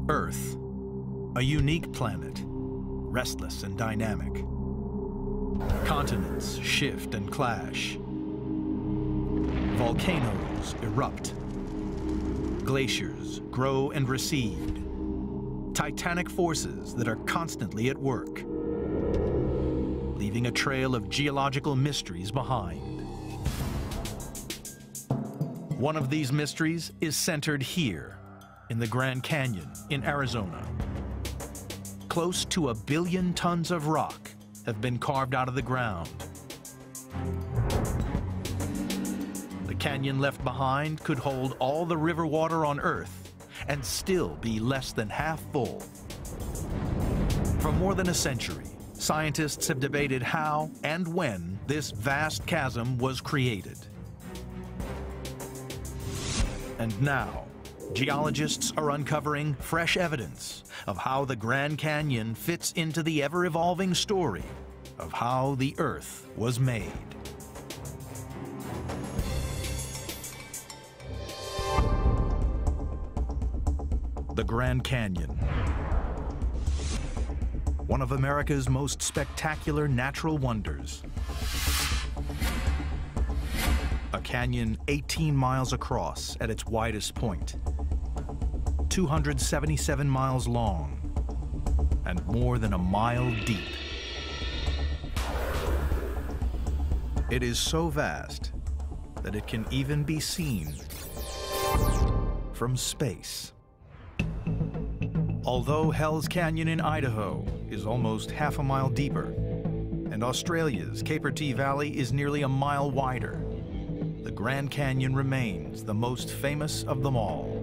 Earth, a unique planet, restless and dynamic. Continents shift and clash. Volcanoes erupt. Glaciers grow and recede. Titanic forces that are constantly at work, leaving a trail of geological mysteries behind. One of these mysteries is centered here, in the Grand Canyon in Arizona. Close to 1 billion tons of rock have been carved out of the ground. The canyon left behind could hold all the river water on Earth and still be less than half full. For more than a century, scientists have debated how and when this vast chasm was created. And now, geologists are uncovering fresh evidence of how the Grand Canyon fits into the ever-evolving story of how the Earth was made. The Grand Canyon, one of America's most spectacular natural wonders. A canyon 18 miles across at its widest point, 277 miles long, and more than a mile deep. It is so vast that it can even be seen from space. Although Hell's Canyon in Idaho is almost half a mile deeper, and Australia's Capertee Valley is nearly a mile wider, the Grand Canyon remains the most famous of them all.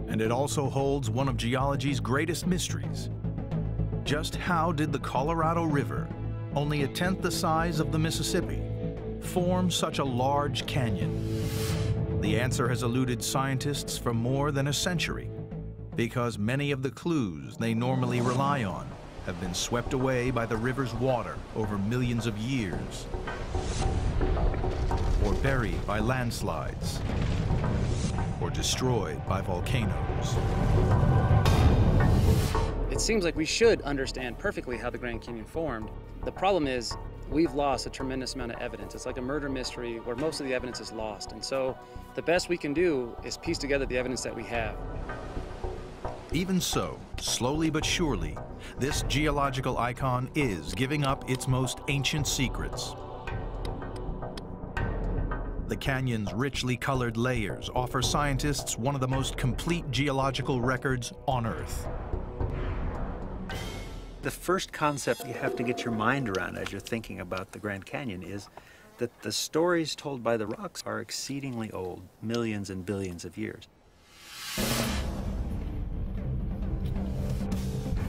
And it also holds one of geology's greatest mysteries. Just how did the Colorado River, only 1/10 the size of the Mississippi, form such a large canyon? The answer has eluded scientists for more than a century, because many of the clues they normally rely on have been swept away by the river's water over millions of years, or buried by landslides, or destroyed by volcanoes. It seems like we should understand perfectly how the Grand Canyon formed. The problem is we've lost a tremendous amount of evidence. It's like a murder mystery where most of the evidence is lost. And so the best we can do is piece together the evidence that we have. Even so, slowly but surely, this geological icon is giving up its most ancient secrets. The canyon's richly colored layers offer scientists one of the most complete geological records on Earth. The first concept you have to get your mind around as you're thinking about the Grand Canyon is that the stories told by the rocks are exceedingly old, millions and billions of years.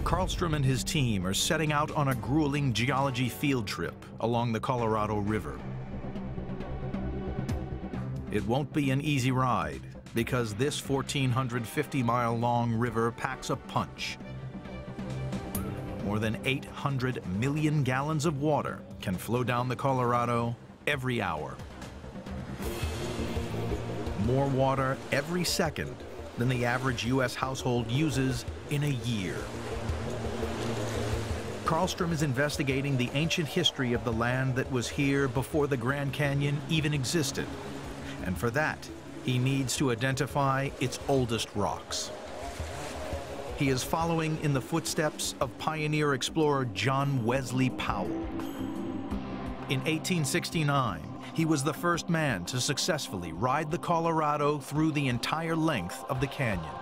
Karlstrom and his team are setting out on a grueling geology field trip along the Colorado River. It won't be an easy ride, because this 1,450-mile-long river packs a punch. More than 800 million gallons of water can flow down the Colorado every hour. More water every second than the average U.S. household uses in a year. Karlstrom is investigating the ancient history of the land that was here before the Grand Canyon even existed. And for that, he needs to identify its oldest rocks. He is following in the footsteps of pioneer explorer John Wesley Powell. In 1869, he was the first man to successfully ride the Colorado through the entire length of the canyon.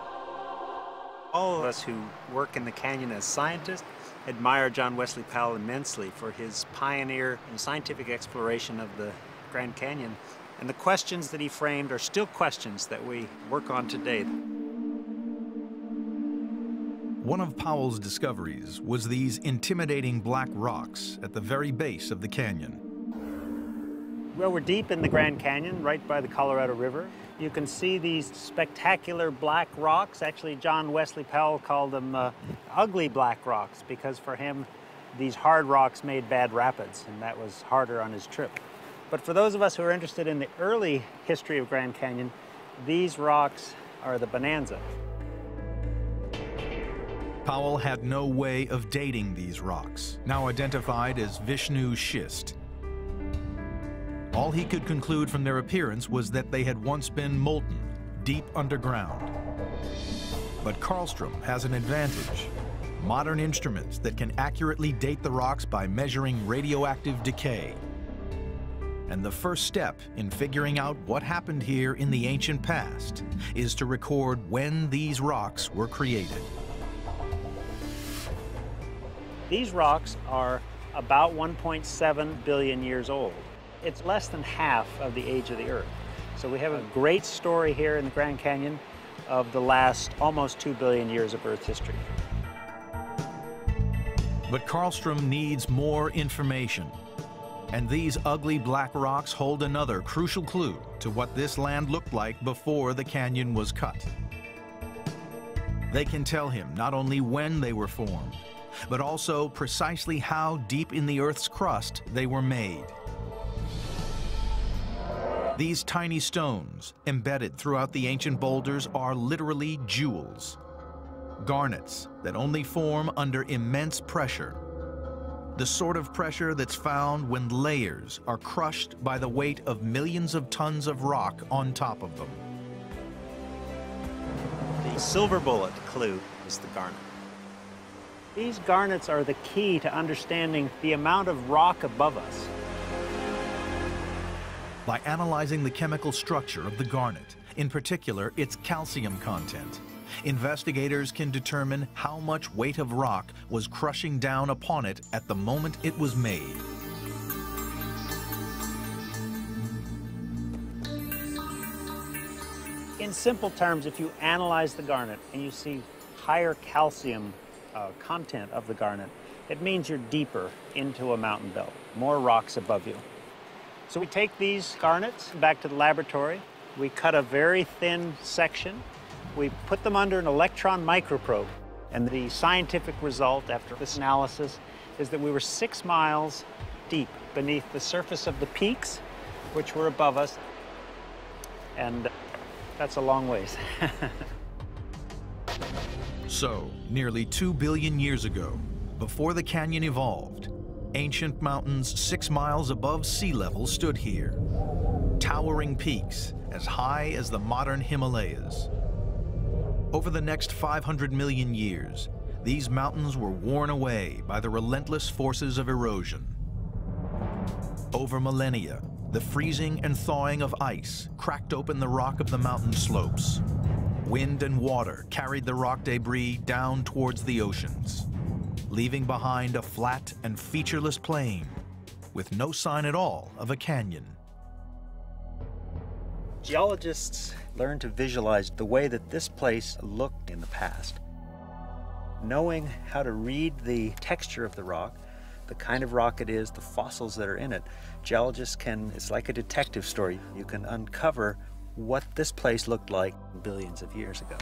All of us who work in the canyon as scientists admire John Wesley Powell immensely for his pioneer and scientific exploration of the Grand Canyon. And the questions that he framed are still questions that we work on today. One of Powell's discoveries was these intimidating black rocks at the very base of the canyon. Well, we're deep in the Grand Canyon, right by the Colorado River. You can see these spectacular black rocks. Actually, John Wesley Powell called them ugly black rocks, because for him, these hard rocks made bad rapids, and that was harder on his trip. But for those of us who are interested in the early history of Grand Canyon, these rocks are the bonanza. Powell had no way of dating these rocks, now identified as Vishnu schist. All he could conclude from their appearance was that they had once been molten, deep underground. But Karlstrom has an advantage: modern instruments that can accurately date the rocks by measuring radioactive decay. And the first step in figuring out what happened here in the ancient past is to record when these rocks were created. These rocks are about 1.7 billion years old. It's less than half of the age of the Earth. So we have a great story here in the Grand Canyon of the last almost 2 billion years of Earth history. But Karlstrom needs more information. And these ugly black rocks hold another crucial clue to what this land looked like before the canyon was cut. They can tell him not only when they were formed, but also precisely how deep in the Earth's crust they were made. These tiny stones, embedded throughout the ancient boulders, are literally jewels. Garnets that only form under immense pressure. The sort of pressure that's found when layers are crushed by the weight of millions of tons of rock on top of them. The silver bullet clue is the garnet. These garnets are the key to understanding the amount of rock above us. By analyzing the chemical structure of the garnet, in particular its calcium content, investigators can determine how much weight of rock was crushing down upon it at the moment it was made. In simple terms, if you analyze the garnet and you see higher calcium content of the garnet, it means you're deeper into a mountain belt, more rocks above you. So we take these garnets back to the laboratory. We cut a very thin section. We put them under an electron microprobe. And the scientific result after this analysis is that we were 6 miles deep beneath the surface of the peaks, which were above us. And that's a long ways. So, nearly 2 billion years ago, before the canyon evolved, ancient mountains 6 miles above sea level stood here. Towering peaks as high as the modern Himalayas. Over the next 500 million years, these mountains were worn away by the relentless forces of erosion. Over millennia, the freezing and thawing of ice cracked open the rock of the mountain slopes. Wind and water carried the rock debris down towards the oceans, leaving behind a flat and featureless plain with no sign at all of a canyon. Geologists learn to visualize the way that this place looked in the past. Knowing how to read the texture of the rock, the kind of rock it is, the fossils that are in it, geologists can, it's like a detective story. You can uncover what this place looked like billions of years ago.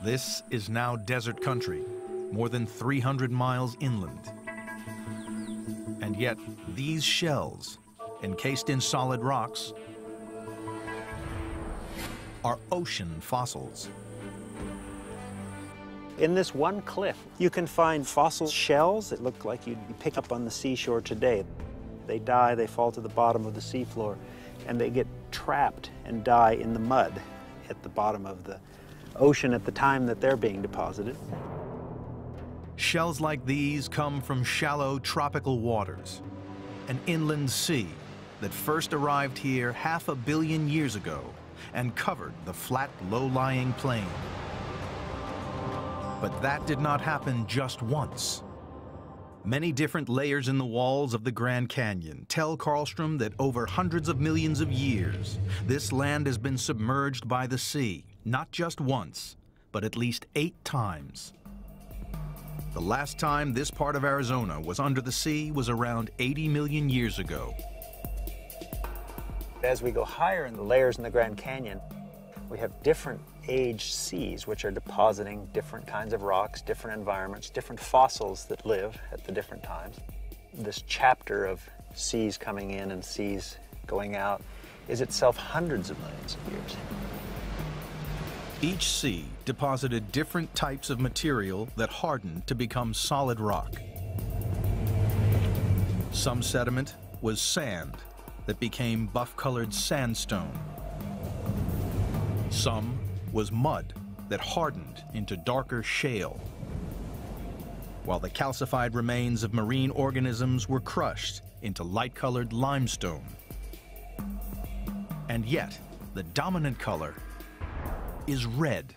This is now desert country, more than 300 miles inland. And yet, these shells, encased in solid rocks, are ocean fossils. In this one cliff, you can find fossil shells that look like you'd pick up on the seashore today. They die, they fall to the bottom of the seafloor, and they get trapped and die in the mud at the bottom of the ocean at the time that they're being deposited. Shells like these come from shallow tropical waters, an inland sea that first arrived here 500 million years ago and covered the flat, low-lying plain. But that did not happen just once. Many different layers in the walls of the Grand Canyon tell Karlstrom that over hundreds of millions of years, this land has been submerged by the sea, not just once, but at least 8 times. The last time this part of Arizona was under the sea was around 80 million years ago. As we go higher in the layers in the Grand Canyon, we have different age seas which are depositing different kinds of rocks, different environments, different fossils that live at the different times. This chapter of seas coming in and seas going out is itself hundreds of millions of years. Each sea deposited different types of material that hardened to become solid rock. Some sediment was sand that became buff-colored sandstone. Some was mud that hardened into darker shale, while the calcified remains of marine organisms were crushed into light-colored limestone. And yet, the dominant color is red.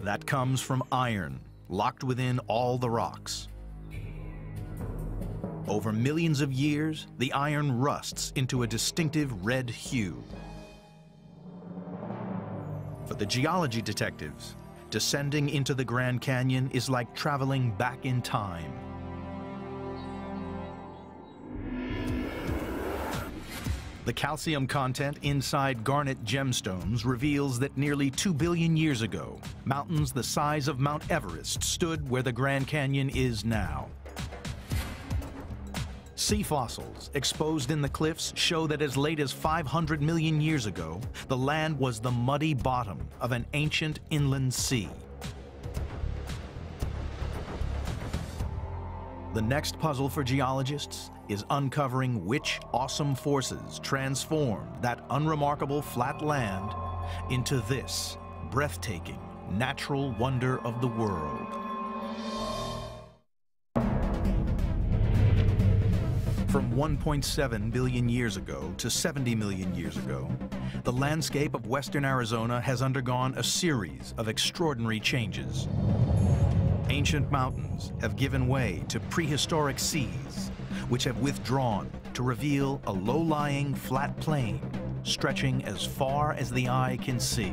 That comes from iron, locked within all the rocks. Over millions of years, the iron rusts into a distinctive red hue. For the geology detectives, descending into the Grand Canyon is like traveling back in time. The calcium content inside garnet gemstones reveals that nearly 2 billion years ago, mountains the size of Mount Everest stood where the Grand Canyon is now. Sea fossils exposed in the cliffs show that as late as 500 million years ago, the land was the muddy bottom of an ancient inland sea. The next puzzle for geologists is uncovering which awesome forces transformed that unremarkable flat land into this breathtaking natural wonder of the world. From 1.7 billion years ago to 70 million years ago, the landscape of western Arizona has undergone a series of extraordinary changes. Ancient mountains have given way to prehistoric seas, which have withdrawn to reveal a low-lying flat plain stretching as far as the eye can see.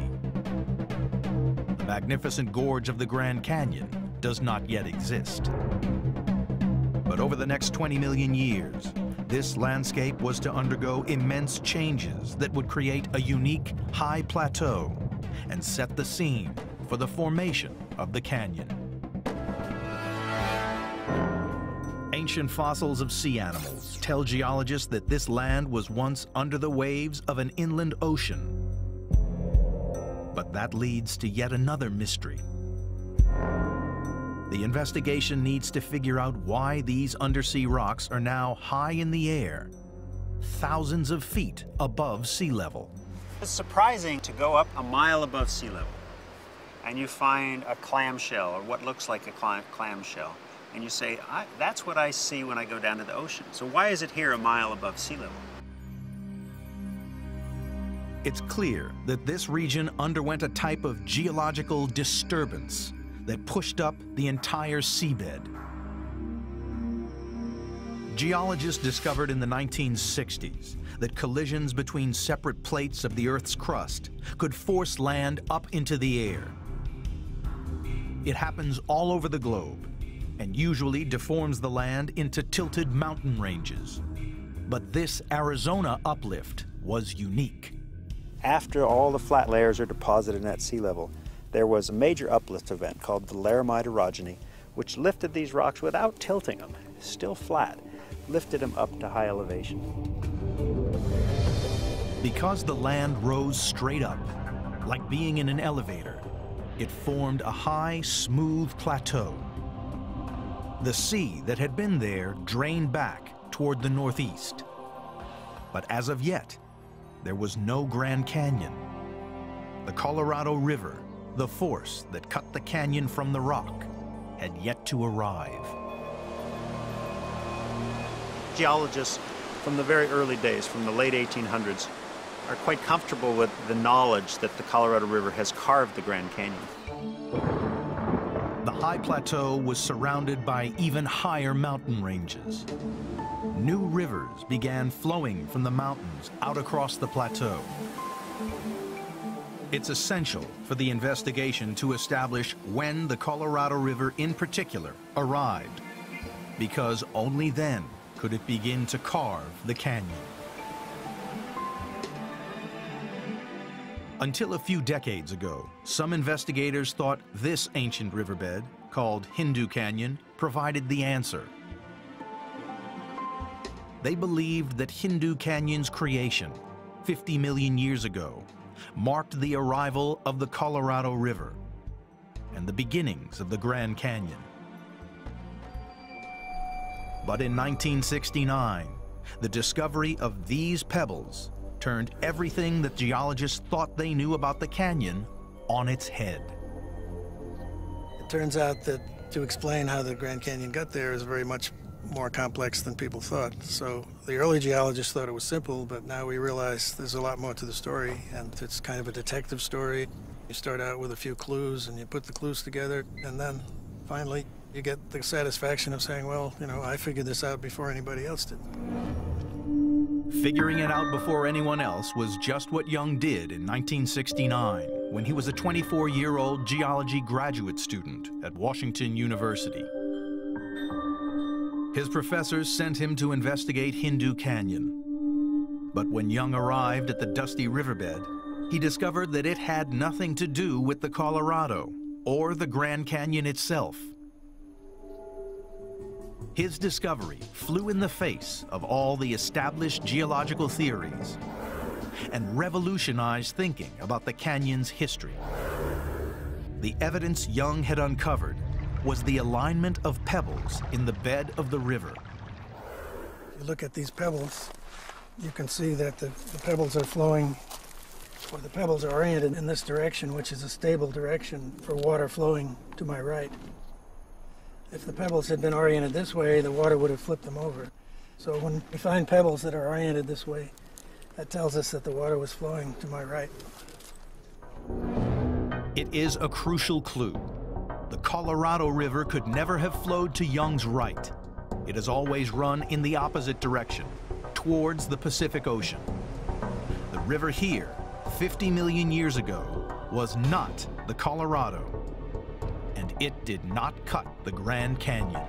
The magnificent gorge of the Grand Canyon does not yet exist. But over the next 20 million years, this landscape was to undergo immense changes that would create a unique high plateau and set the scene for the formation of the canyon. Ancient fossils of sea animals tell geologists that this land was once under the waves of an inland ocean. But that leads to yet another mystery. The investigation needs to figure out why these undersea rocks are now high in the air, thousands of feet above sea level. It's surprising to go up a mile above sea level and you find a clamshell or what looks like a clamshell. And you say, that's what I see when I go down to the ocean. So why is it here a mile above sea level? It's clear that this region underwent a type of geological disturbance that pushed up the entire seabed. Geologists discovered in the 1960s that collisions between separate plates of the Earth's crust could force land up into the air. It happens all over the globe and usually deforms the land into tilted mountain ranges. But this Arizona uplift was unique. After all the flat layers are deposited at sea level, there was a major uplift event called the Laramide orogeny, which lifted these rocks without tilting them, still flat, lifted them up to high elevation. Because the land rose straight up, like being in an elevator, it formed a high, smooth plateau. The sea that had been there drained back toward the northeast. But as of yet, there was no Grand Canyon. The Colorado River, the force that cut the canyon from the rock, had yet to arrive. Geologists from the very early days, from the late 1800s, are quite comfortable with the knowledge that the Colorado River has carved the Grand Canyon. The high plateau was surrounded by even higher mountain ranges. New rivers began flowing from the mountains out across the plateau. It's essential for the investigation to establish when the Colorado River in particular arrived, because only then could it begin to carve the canyon. Until a few decades ago, some investigators thought this ancient riverbed, called Hindu Canyon, provided the answer. They believed that Hindu Canyon's creation, 50 million years ago, marked the arrival of the Colorado River and the beginnings of the Grand Canyon. But in 1969, the discovery of these pebbles turned everything that geologists thought they knew about the canyon on its head. It turns out that to explain how the Grand Canyon got there is very much more complex than people thought. So the early geologists thought it was simple, but now we realize there's a lot more to the story, and it's kind of a detective story. You start out with a few clues, and you put the clues together, and then finally you get the satisfaction of saying, well, you know, I figured this out before anybody else did. Figuring it out before anyone else was just what Young did in 1969 when he was a 24-year-old geology graduate student at Washington University. His professors sent him to investigate Hindu Canyon. But when Young arrived at the dusty riverbed, he discovered that it had nothing to do with the Colorado or the Grand Canyon itself. His discovery flew in the face of all the established geological theories and revolutionized thinking about the canyon's history. The evidence Young had uncovered was the alignment of pebbles in the bed of the river. If you look at these pebbles, you can see that the pebbles are flowing, or the pebbles are oriented in this direction, which is a stable direction for water flowing to my right. If the pebbles had been oriented this way, the water would have flipped them over. So when we find pebbles that are oriented this way, that tells us that the water was flowing to my right. It is a crucial clue. The Colorado River could never have flowed to Young's right. It has always run in the opposite direction, towards the Pacific Ocean. The river here, 50 million years ago, was not the Colorado, and it did not cut the Grand Canyon.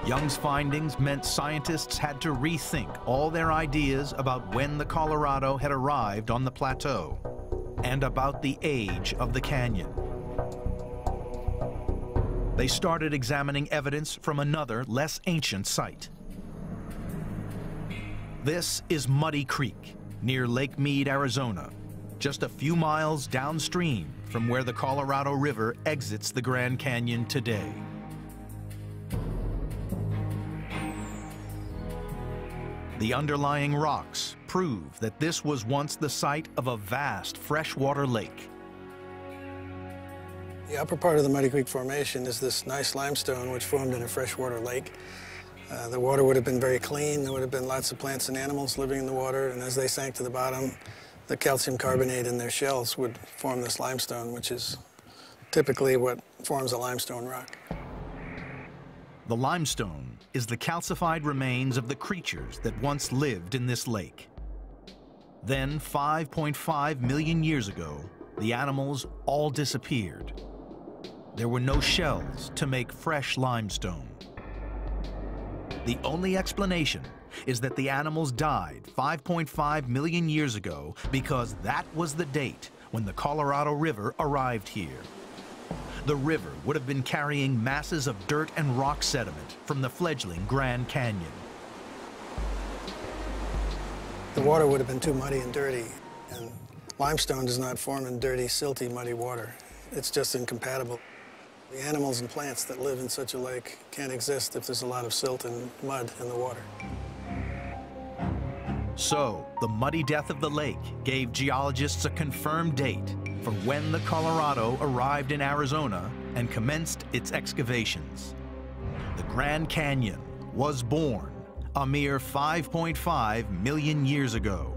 Young's findings meant scientists had to rethink all their ideas about when the Colorado had arrived on the plateau and about the age of the canyon. They started examining evidence from another, less ancient site. This is Muddy Creek, near Lake Mead, Arizona, just a few miles downstream from where the Colorado River exits the Grand Canyon today. The underlying rocks prove that this was once the site of a vast freshwater lake. The upper part of the Muddy Creek Formation is this nice limestone which formed in a freshwater lake. The water would have been very clean. There would have been lots of plants and animals living in the water, and as they sank to the bottom, the calcium carbonate in their shells would form this limestone, which is typically what forms a limestone rock. The limestone is the calcified remains of the creatures that once lived in this lake. Then, 5.5 million years ago, the animals all disappeared. There were no shells to make fresh limestone. The only explanation is that the animals died 5.5 million years ago because that was the date when the Colorado River arrived here. The river would have been carrying masses of dirt and rock sediment from the fledgling Grand Canyon. The water would have been too muddy and dirty, and limestone does not form in dirty, silty, muddy water. It's just incompatible. The animals and plants that live in such a lake can't exist if there's a lot of silt and mud in the water. So, the muddy death of the lake gave geologists a confirmed date for when the Colorado arrived in Arizona and commenced its excavations. The Grand Canyon was born a mere 5.5 million years ago.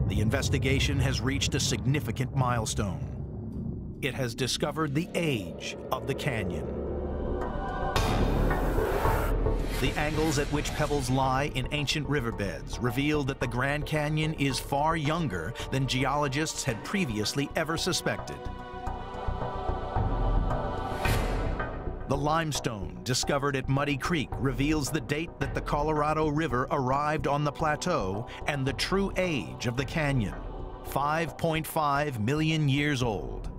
The investigation has reached a significant milestone. It has discovered the age of the canyon. The angles at which pebbles lie in ancient riverbeds reveal that the Grand Canyon is far younger than geologists had previously ever suspected. The limestone discovered at Muddy Creek reveals the date that the Colorado River arrived on the plateau and the true age of the canyon, 5.5 million years old.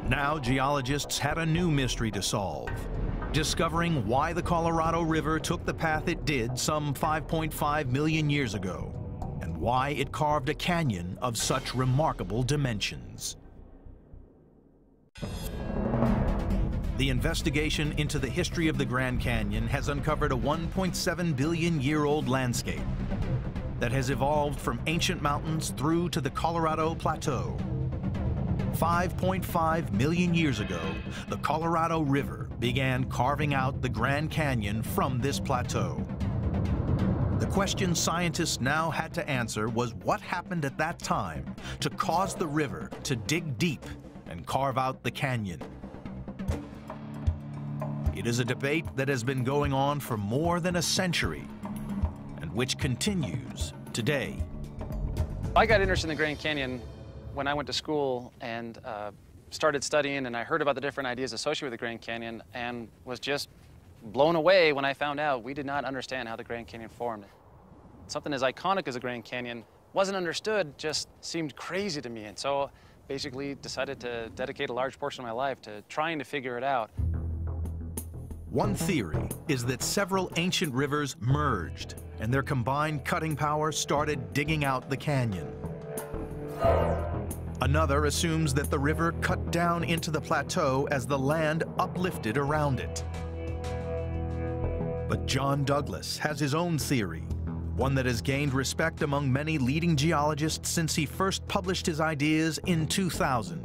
Now geologists had a new mystery to solve, discovering why the Colorado River took the path it did some 5.5 million years ago, and why it carved a canyon of such remarkable dimensions. The investigation into the history of the Grand Canyon has uncovered a 1.7 billion year old landscape that has evolved from ancient mountains through to the Colorado Plateau. 5.5 million years ago, the Colorado River began carving out the Grand Canyon from this plateau. The question scientists now had to answer was what happened at that time to cause the river to dig deep and carve out the canyon. It is a debate that has been going on for more than a century and which continues today. I got interested in the Grand Canyon when I went to school and started studying, and I heard about the different ideas associated with the Grand Canyon and was just blown away when I found out we did not understand how the Grand Canyon formed. Something as iconic as the Grand Canyon wasn't understood, just seemed crazy to me, and so basically decided to dedicate a large portion of my life to trying to figure it out. One theory is that several ancient rivers merged and their combined cutting power started digging out the canyon. Another assumes that the river cut down into the plateau as the land uplifted around it. But John Douglas has his own theory, one that has gained respect among many leading geologists since he first published his ideas in 2000.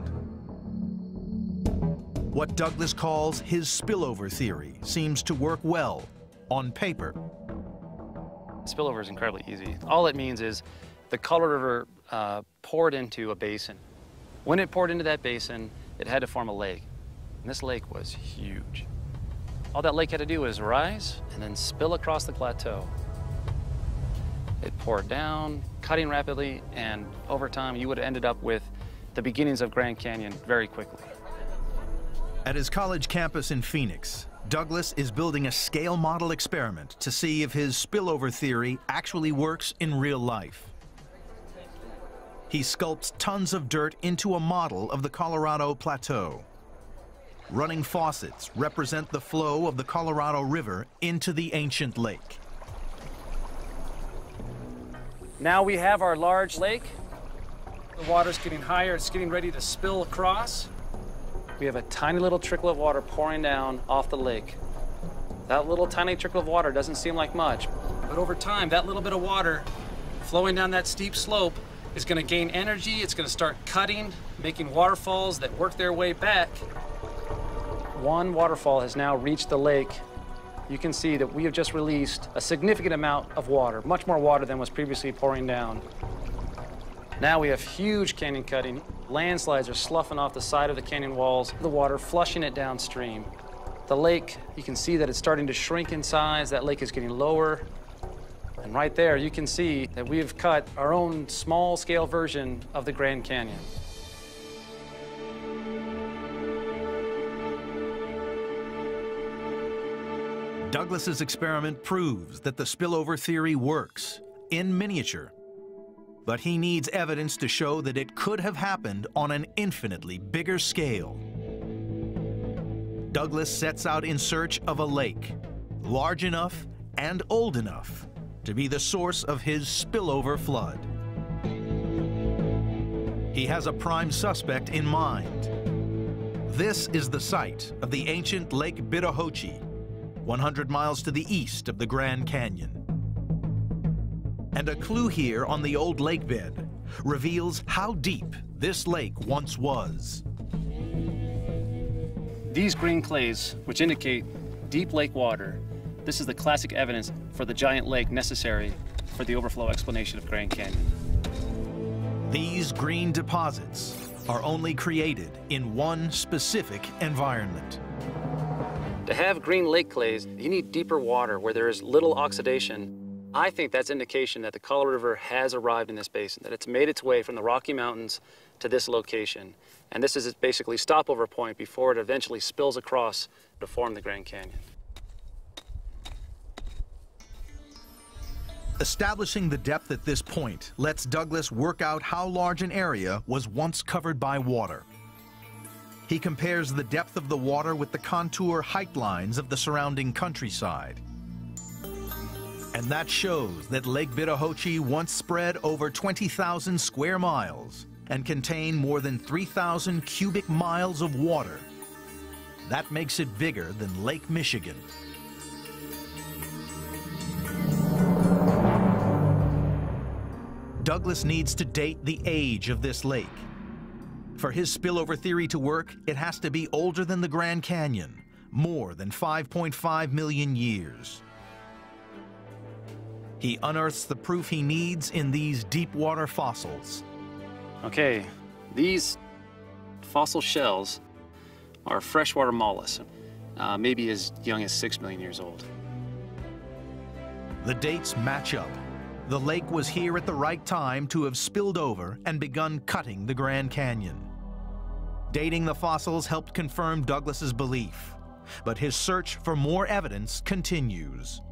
What Douglas calls his spillover theory seems to work well on paper. Spillover is incredibly easy. All it means is the Colorado River poured into a basin. When it poured into that basin, it had to form a lake. And this lake was huge. All that lake had to do was rise and then spill across the plateau. It poured down, cutting rapidly, and over time you would have ended up with the beginnings of Grand Canyon very quickly. At his college campus in Phoenix, Douglas is building a scale model experiment to see if his spillover theory actually works in real life. He sculpts tons of dirt into a model of the Colorado Plateau. Running faucets represent the flow of the Colorado River into the ancient lake. Now we have our large lake. The water's getting higher, it's getting ready to spill across. We have a tiny little trickle of water pouring down off the lake. That little tiny trickle of water doesn't seem like much, but over time, that little bit of water flowing down that steep slope is going to gain energy. It's going to start cutting, making waterfalls that work their way back. One waterfall has now reached the lake. You can see that we have just released a significant amount of water, much more water than was previously pouring down. Now we have huge canyon cutting. Landslides are sloughing off the side of the canyon walls, the water flushing it downstream. The lake, you can see that it's starting to shrink in size. That lake is getting lower. And right there, you can see that we have cut our own small-scale version of the Grand Canyon. Douglas's experiment proves that the spillover theory works in miniature. But he needs evidence to show that it could have happened on an infinitely bigger scale. Douglas sets out in search of a lake, large enough and old enough to be the source of his spillover flood. He has a prime suspect in mind. This is the site of the ancient Lake Bittahoche, 100 miles to the east of the Grand Canyon. And a clue here on the old lake bed reveals how deep this lake once was. These green clays, which indicate deep lake water, this is the classic evidence for the giant lake necessary for the overflow explanation of Grand Canyon. These green deposits are only created in one specific environment. To have green lake clays, you need deeper water where there is little oxidation. I think that's indication that the Colorado River has arrived in this basin, that it's made its way from the Rocky Mountains to this location. And this is its basically stopover point before it eventually spills across to form the Grand Canyon. Establishing the depth at this point lets Douglas work out how large an area was once covered by water. He compares the depth of the water with the contour height lines of the surrounding countryside. And that shows that Lake Bitahoche once spread over 20,000 square miles and contained more than 3,000 cubic miles of water. That makes it bigger than Lake Michigan. Douglas needs to date the age of this lake. For his spillover theory to work, it has to be older than the Grand Canyon, more than 5.5 million years. He unearths the proof he needs in these deep water fossils. Okay, these fossil shells are freshwater mollusks, maybe as young as 6 million years old. The dates match up. The lake was here at the right time to have spilled over and begun cutting the Grand Canyon. Dating the fossils helped confirm Douglas's belief, but his search for more evidence continues.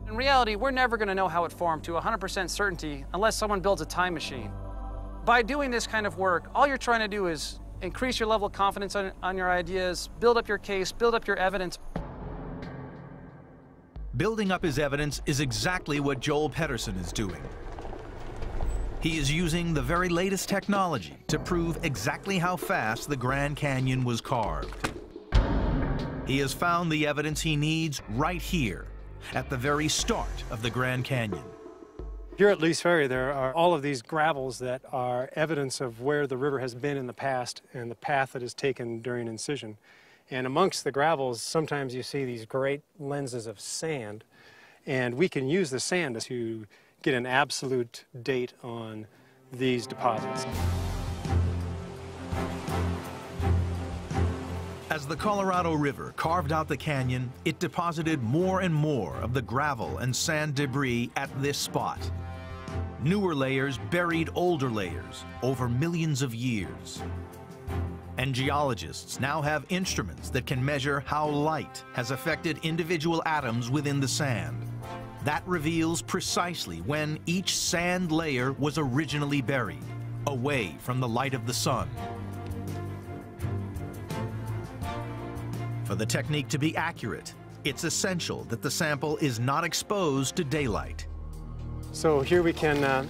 In reality, we're never going to know how it formed to 100% certainty unless someone builds a time machine. By doing this kind of work, all you're trying to do is increase your level of confidence on your ideas, build up your case, build up your evidence. Building up his evidence is exactly what Joel Pedersen is doing. He is using the very latest technology to prove exactly how fast the Grand Canyon was carved. He has found the evidence he needs right here, at the very start of the Grand Canyon. Here at Lee's Ferry, there are all of these gravels that are evidence of where the river has been in the past and the path that is taken during incision. And amongst the gravels, sometimes you see these great lenses of sand, and we can use the sand to get an absolute date on these deposits. As the Colorado River carved out the canyon, it deposited more and more of the gravel and sand debris at this spot. Newer layers buried older layers over millions of years. And geologists now have instruments that can measure how light has affected individual atoms within the sand. That reveals precisely when each sand layer was originally buried, away from the light of the sun. For the technique to be accurate, it's essential that the sample is not exposed to daylight. So here we can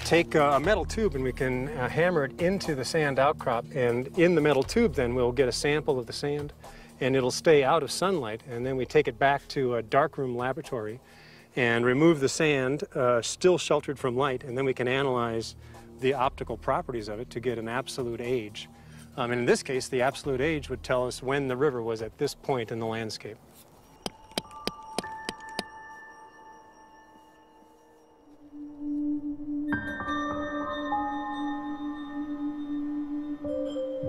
take a metal tube and we can hammer it into the sand outcrop, and in the metal tube then we'll get a sample of the sand and it'll stay out of sunlight, and then we take it back to a darkroom laboratory and remove the sand still sheltered from light, and then we can analyze the optical properties of it to get an absolute age. And in this case, the absolute age would tell us when the river was at this point in the landscape.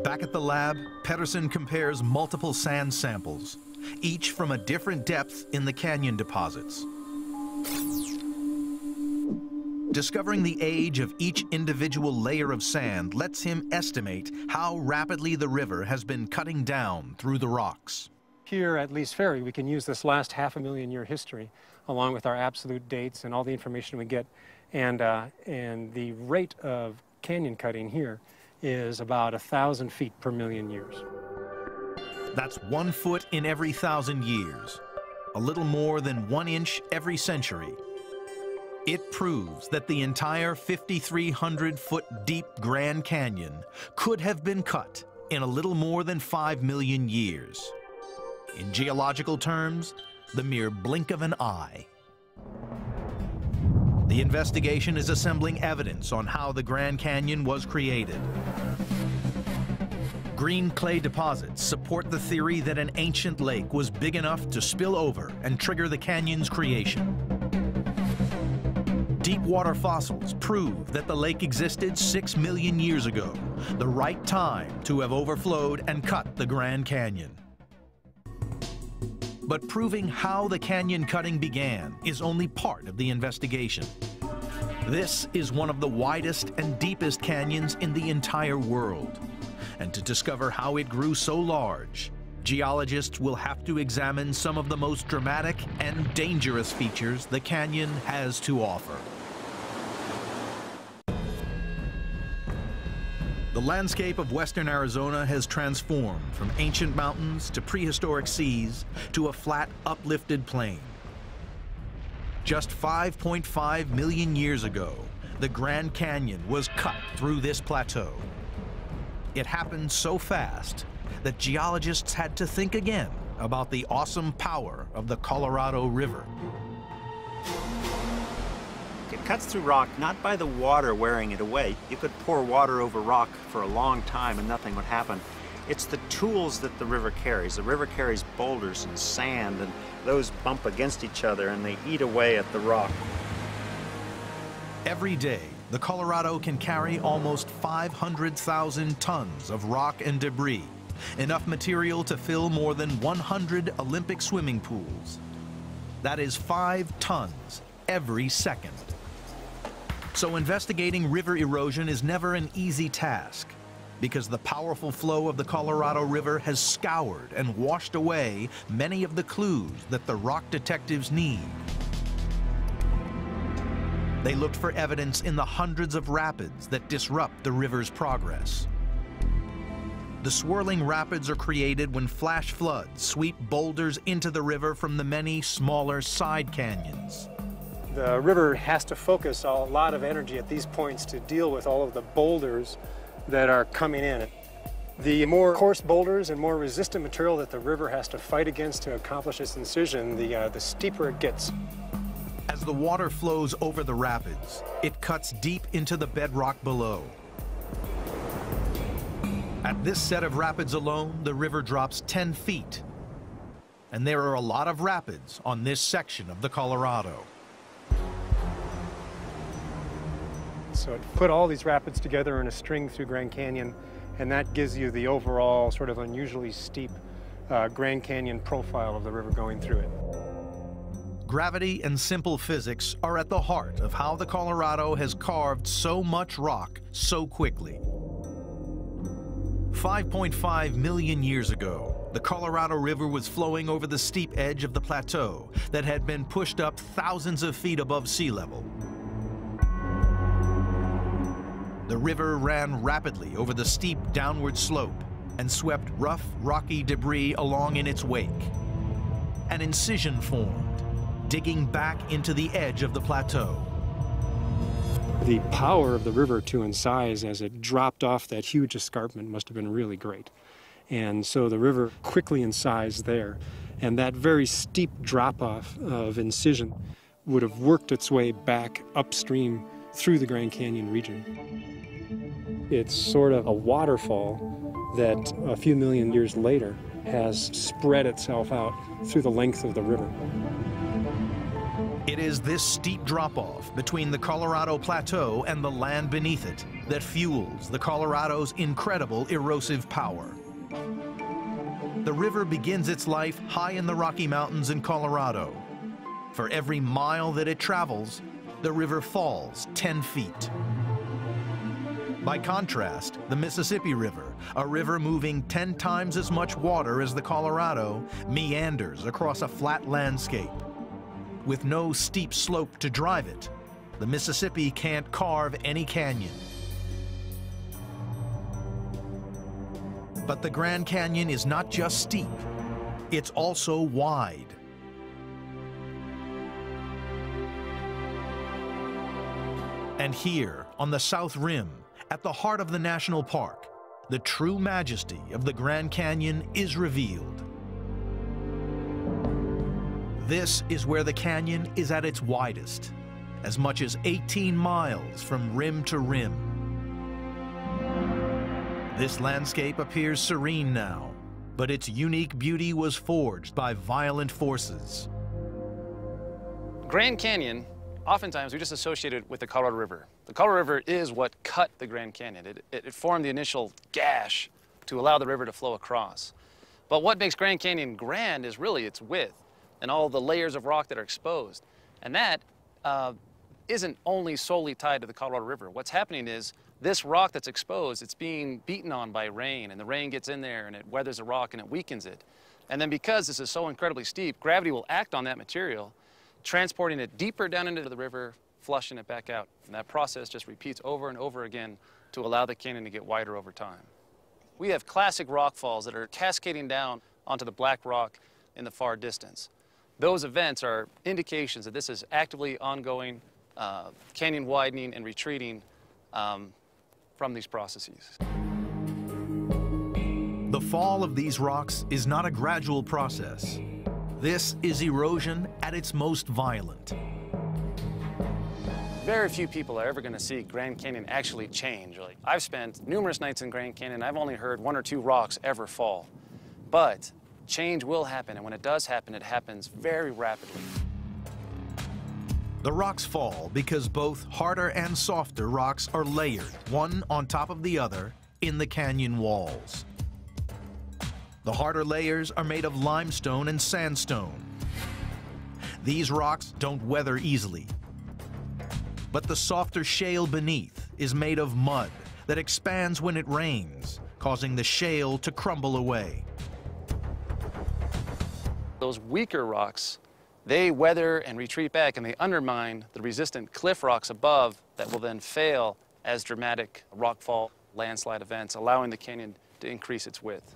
Back at the lab, Pedersen compares multiple sand samples, each from a different depth in the canyon deposits. Discovering the age of each individual layer of sand lets him estimate how rapidly the river has been cutting down through the rocks. Here at Lee's Ferry, we can use this last 500,000-year history along with our absolute dates and all the information we get. And the rate of canyon cutting here is about 1,000 feet per million years. That's 1 foot in every 1,000 years, a little more than 1 inch every century. It proves that the entire 5,300-foot deep Grand Canyon could have been cut in a little more than 5 million years. In geological terms, the mere blink of an eye. The investigation is assembling evidence on how the Grand Canyon was created. Green clay deposits support the theory that an ancient lake was big enough to spill over and trigger the canyon's creation. Deep water fossils prove that the lake existed 6 million years ago, the right time to have overflowed and cut the Grand Canyon. But proving how the canyon cutting began is only part of the investigation. This is one of the widest and deepest canyons in the entire world. And to discover how it grew so large, geologists will have to examine some of the most dramatic and dangerous features the canyon has to offer. The landscape of western Arizona has transformed from ancient mountains to prehistoric seas to a flat, uplifted plain. Just 5.5 million years ago, the Grand Canyon was cut through this plateau. It happened so fast that geologists had to think again about the awesome power of the Colorado River. It cuts through rock not by the water wearing it away. You could pour water over rock for a long time and nothing would happen. It's the tools that the river carries. The river carries boulders and sand, and those bump against each other and they eat away at the rock. Every day, the Colorado can carry almost 500,000 tons of rock and debris, enough material to fill more than 100 Olympic swimming pools. That is 5 tons every second. So investigating river erosion is never an easy task, because the powerful flow of the Colorado River has scoured and washed away many of the clues that the rock detectives need. They looked for evidence in the hundreds of rapids that disrupt the river's progress. The swirling rapids are created when flash floods sweep boulders into the river from the many smaller side canyons. The river has to focus a lot of energy at these points to deal with all of the boulders that are coming in. The more coarse boulders and more resistant material that the river has to fight against to accomplish its incision, the steeper it gets. As the water flows over the rapids, it cuts deep into the bedrock below. At this set of rapids alone, the river drops 10 feet. And there are a lot of rapids on this section of the Colorado. So it put all these rapids together in a string through Grand Canyon, and that gives you the overall sort of unusually steep Grand Canyon profile of the river going through it. Gravity and simple physics are at the heart of how the Colorado has carved so much rock so quickly. 5.5 million years ago, the Colorado River was flowing over the steep edge of the plateau that had been pushed up thousands of feet above sea level. The river ran rapidly over the steep downward slope and swept rough, rocky debris along in its wake. An incision formed, digging back into the edge of the plateau. The power of the river to incise as it dropped off that huge escarpment must have been really great. And so the river quickly incised there, and that very steep drop-off of incision would have worked its way back upstream through the Grand Canyon region. It's sort of a waterfall that a few million years later has spread itself out through the length of the river. It is this steep drop-off between the Colorado Plateau and the land beneath it that fuels the Colorado's incredible erosive power. The river begins its life high in the Rocky Mountains in Colorado. For every mile that it travels, the river falls 10 feet. By contrast, the Mississippi River, a river moving 10 times as much water as the Colorado, meanders across a flat landscape. With no steep slope to drive it, the Mississippi can't carve any canyon. But the Grand Canyon is not just steep, it's also wide. And here, on the south rim, at the heart of the national park, the true majesty of the Grand Canyon is revealed. This is where the canyon is at its widest, as much as 18 miles from rim to rim. This landscape appears serene now, but its unique beauty was forged by violent forces. Grand Canyon, oftentimes we just associate it with the Colorado River. The Colorado River is what cut the Grand Canyon. It formed the initial gash to allow the river to flow across. But what makes Grand Canyon grand is really its width and all the layers of rock that are exposed. And that isn't only solely tied to the Colorado River. What's happening is this rock that's exposed, it's being beaten on by rain, and the rain gets in there and it weathers the rock and it weakens it. And then because this is so incredibly steep, gravity will act on that material, transporting it deeper down into the river, flushing it back out. And that process just repeats over and over again to allow the canyon to get wider over time. We have classic rock falls that are cascading down onto the black rock in the far distance. Those events are indications that this is actively ongoing canyon widening and retreating from these processes. The fall of these rocks is not a gradual process. This is erosion at its most violent. Very few people are ever going to see Grand Canyon actually change. Like, I've spent numerous nights in Grand Canyon. I've only heard 1 or 2 rocks ever fall. But change will happen, and when it does happen, it happens very rapidly. The rocks fall because both harder and softer rocks are layered, one on top of the other, in the canyon walls. The harder layers are made of limestone and sandstone. These rocks don't weather easily. But the softer shale beneath is made of mud that expands when it rains, causing the shale to crumble away. Those weaker rocks, they weather and retreat back, and they undermine the resistant cliff rocks above that will then fail as dramatic rockfall landslide events, allowing the canyon to increase its width.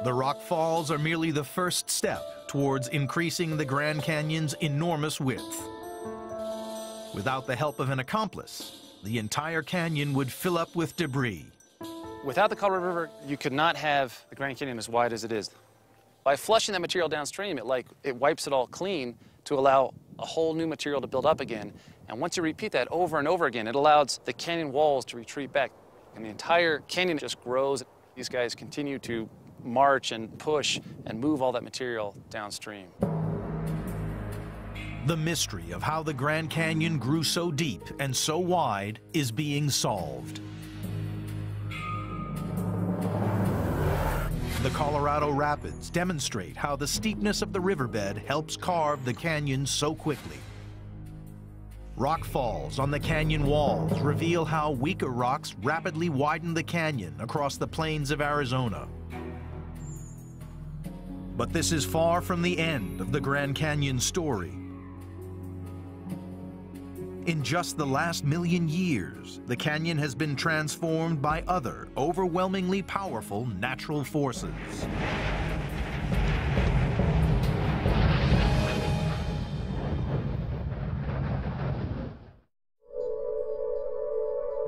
The rock falls are merely the first step towards increasing the Grand Canyon's enormous width. Without the help of an accomplice, the entire canyon would fill up with debris. Without the Colorado River, you could not have the Grand Canyon as wide as it is. By flushing that material downstream, it wipes it all clean to allow a whole new material to build up again. And once you repeat that over and over again, it allows the canyon walls to retreat back. And the entire canyon just grows. These guys continue to march and push and move all that material downstream. The mystery of how the Grand Canyon grew so deep and so wide is being solved. The Colorado Rapids demonstrate how the steepness of the riverbed helps carve the canyon so quickly. Rock falls on the canyon walls reveal how weaker rocks rapidly widen the canyon across the plains of Arizona. But this is far from the end of the Grand Canyon story. In just the last million years, the canyon has been transformed by other, overwhelmingly powerful natural forces.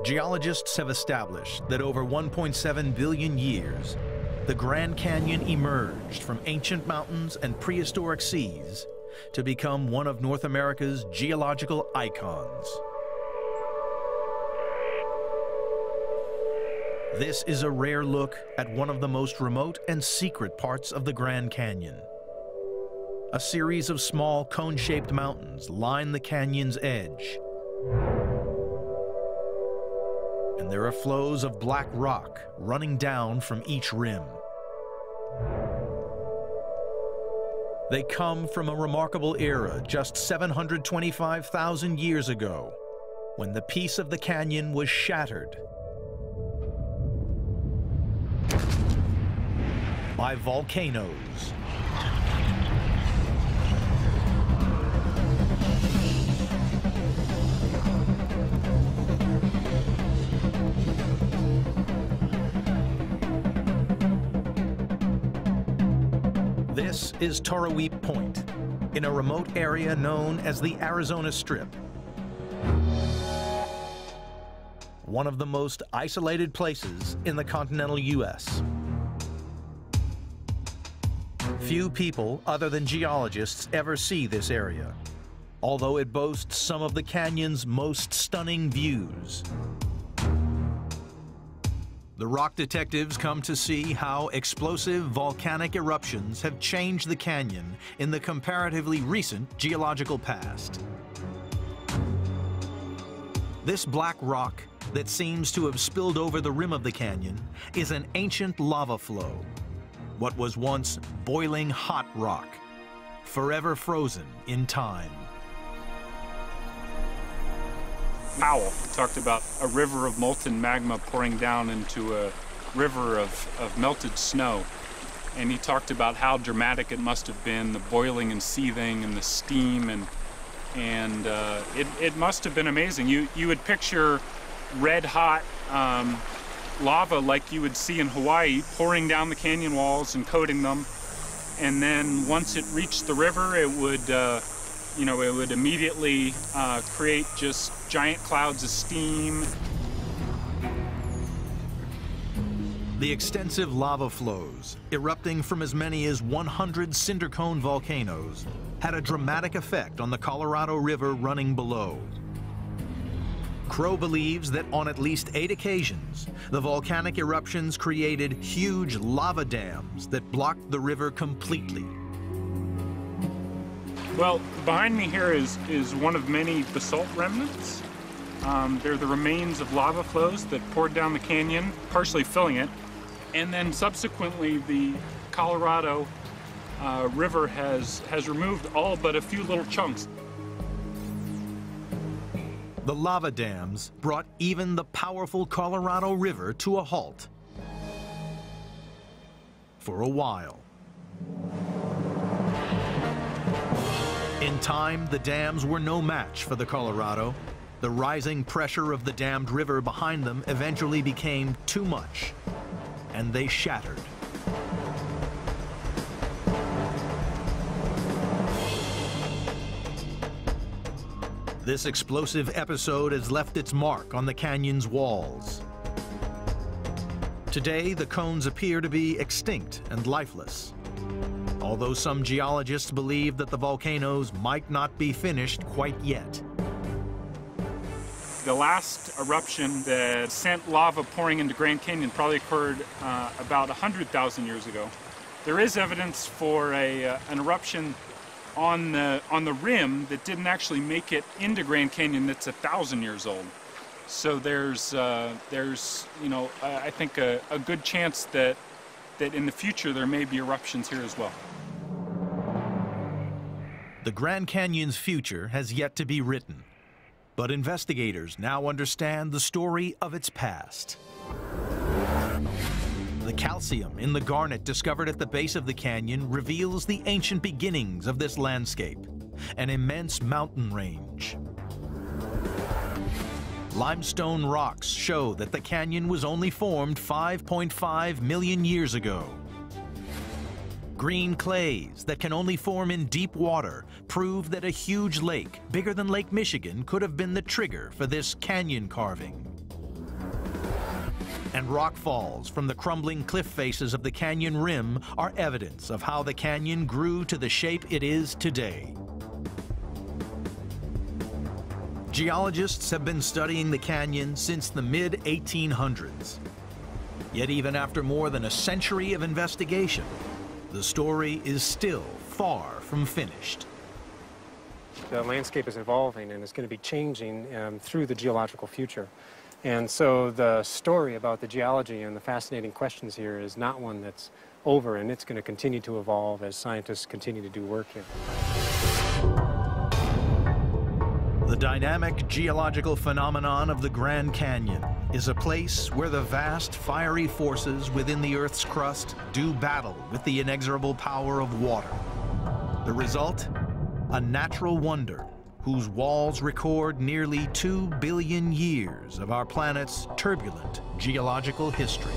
Geologists have established that over 1.7 billion years, the Grand Canyon emerged from ancient mountains and prehistoric seas to become one of North America's geological icons. This is a rare look at one of the most remote and secret parts of the Grand Canyon. A series of small cone-shaped mountains line the canyon's edge. And there are flows of black rock running down from each rim. They come from a remarkable era just 725,000 years ago, when the peace of the canyon was shattered by volcanoes. This is Toroweap Point, in a remote area known as the Arizona Strip. One of the most isolated places in the continental U.S. Few people other than geologists ever see this area, although it boasts some of the canyon's most stunning views. The rock detectives come to see how explosive volcanic eruptions have changed the canyon in the comparatively recent geological past. This black rock that seems to have spilled over the rim of the canyon is an ancient lava flow, what was once boiling hot rock, forever frozen in time. Powell talked about a river of molten magma pouring down into a river of melted snow. and he talked about how dramatic it must have been, the boiling and seething and the steam, and it must have been amazing. You would picture red hot lava like you would see in Hawaii pouring down the canyon walls and coating them, and then once it reached the river, it would it would immediately create just giant clouds of steam. The extensive lava flows, erupting from as many as 100 cinder cone volcanoes, had a dramatic effect on the Colorado River running below. Crow believes that on at least 8 occasions, the volcanic eruptions created huge lava dams that blocked the river completely. Well, behind me here is one of many basalt remnants. They're the remains of lava flows that poured down the canyon, partially filling it. And then subsequently, the Colorado River has removed all but a few little chunks. The lava dams brought even the powerful Colorado River to a halt. For a while. In time, the dams were no match for the Colorado. The rising pressure of the dammed river behind them eventually became too much, and they shattered. This explosive episode has left its mark on the canyon's walls. Today, the cones appear to be extinct and lifeless, although some geologists believe that the volcanoes might not be finished quite yet. The last eruption that sent lava pouring into Grand Canyon probably occurred about 100,000 years ago. There is evidence for an eruption on the rim that didn't actually make it into Grand Canyon that's 1,000 years old. So there's I think a good chance that in the future there may be eruptions here as well. The Grand Canyon's future has yet to be written, but investigators now understand the story of its past. The calcium in the garnet discovered at the base of the canyon reveals the ancient beginnings of this landscape, an immense mountain range. Limestone rocks show that the canyon was only formed 5.5 million years ago. Green clays that can only form in deep water prove that a huge lake, bigger than Lake Michigan, could have been the trigger for this canyon carving. And rock falls from the crumbling cliff faces of the canyon rim are evidence of how the canyon grew to the shape it is today. Geologists have been studying the canyon since the mid-1800s. Yet even after more than a century of investigation, the story is still far from finished. The landscape is evolving and it's going to be changing through the geological future. And so the story about the geology and the fascinating questions here is not one that's over, and it's going to continue to evolve as scientists continue to do work here. The dynamic geological phenomenon of the Grand Canyon is a place where the vast fiery forces within the Earth's crust do battle with the inexorable power of water. The result? A natural wonder whose walls record nearly 2 billion years of our planet's turbulent geological history.